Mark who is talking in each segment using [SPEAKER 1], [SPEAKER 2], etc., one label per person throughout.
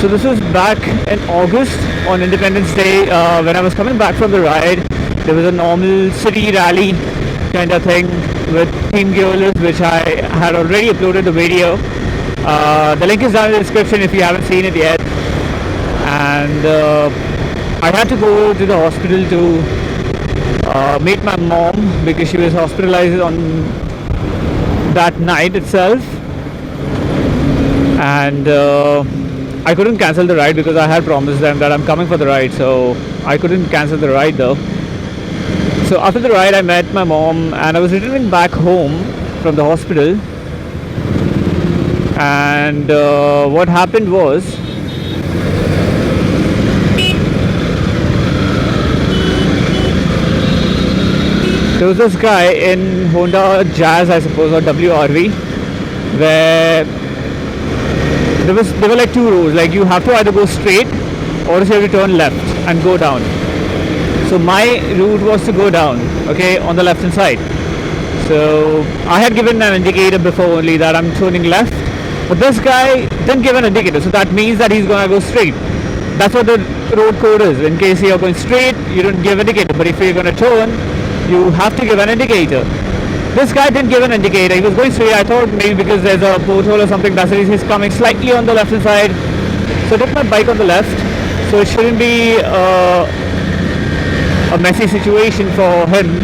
[SPEAKER 1] So this was back in August on Independence Day when I was coming back from the ride. There was a normal city rally kind of thing with Team Geolers, which I had already uploaded the video. The link is down in the description if you haven't seen it yet. And I had to go to the hospital to meet my mom because she was hospitalized on that night itself. And I couldn't cancel the ride because I had promised them that I'm coming for the ride, so I couldn't cancel the ride though. So after the ride I met my mom and I was returning back home from the hospital, and what happened was there was this guy in Honda Jazz, I suppose, or WRV, where there were like two roads. Like you have to either go straight or you have to turn left and go down. So my route was to go down, okay, on the left hand side. So I had given an indicator before only that I'm turning left, but this guy didn't give an indicator, so that means that he's gonna go straight. That's what the road code is. In case you're going straight, you don't give an indicator, but if you're gonna turn, you have to give an indicator. This guy didn't give an indicator. He was going straight. I thought maybe because there's a pothole or something, that's the reason he's coming slightly on the left hand side. So I took my bike on the left, so it shouldn't be a messy situation for him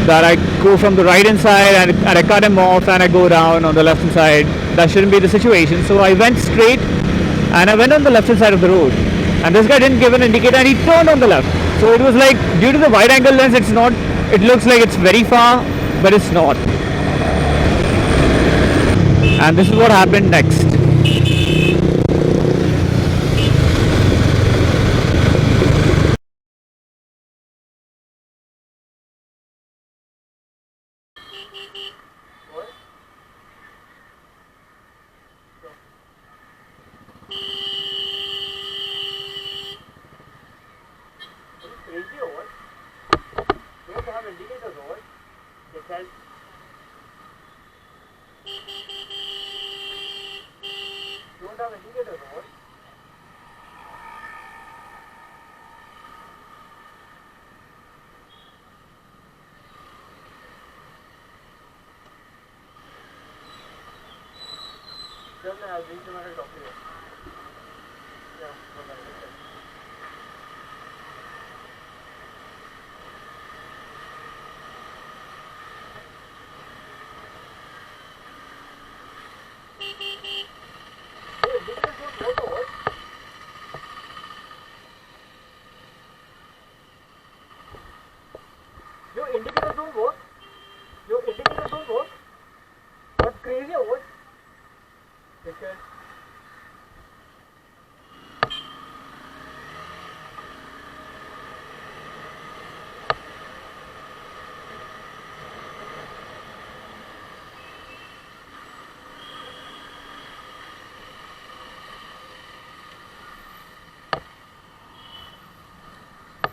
[SPEAKER 1] that I go from the right hand side and I cut him off and I go down on the left hand side. That shouldn't be the situation. So I went straight and I went on the left hand side of the road. And this guy didn't give an indicator and he turned on the left. So it was like, due to the wide angle lens, it looks like it's very far, but it's not. And this is what happened next.
[SPEAKER 2] Your indicators don't work. Your indicators don't work. What's crazy or what? Because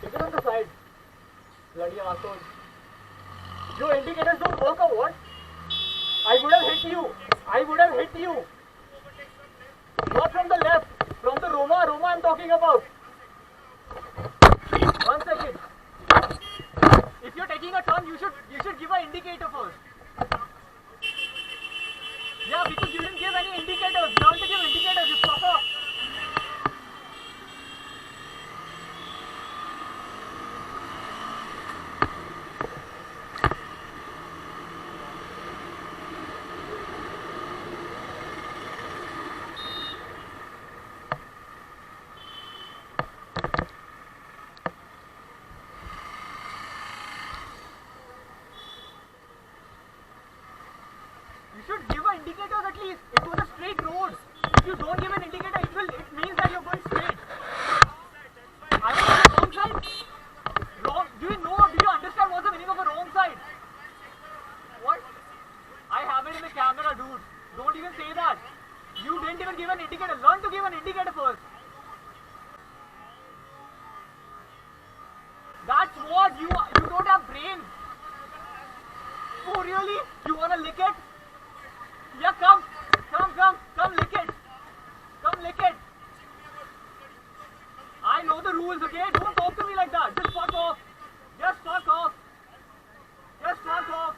[SPEAKER 2] take it on the side. Bloody asshole. Your indicators don't work or what? I would have hit you. I would have hit you. Not from the left. From the Roma. Roma I'm talking about. 1 second. If you're taking a turn, you should give an indicator first. Yeah, because you didn't give any indicators. You have to give indicators, you fucker. You should give an indicator at least. It was a straight road. If you don't give an indicator, it means that you're going straight. I was on the wrong side. Wrong. Do you understand what's the meaning of a wrong side? What? I have it in the camera, dude. Don't even say that. You didn't even give an indicator. Learn to give an indicator first. That's what you don't have brains. Oh really? You wanna lick it? Yeah, come lick it. Come lick it. rules, okay? Don't talk to me like that. Just fuck off. Just fuck off. Just fuck off.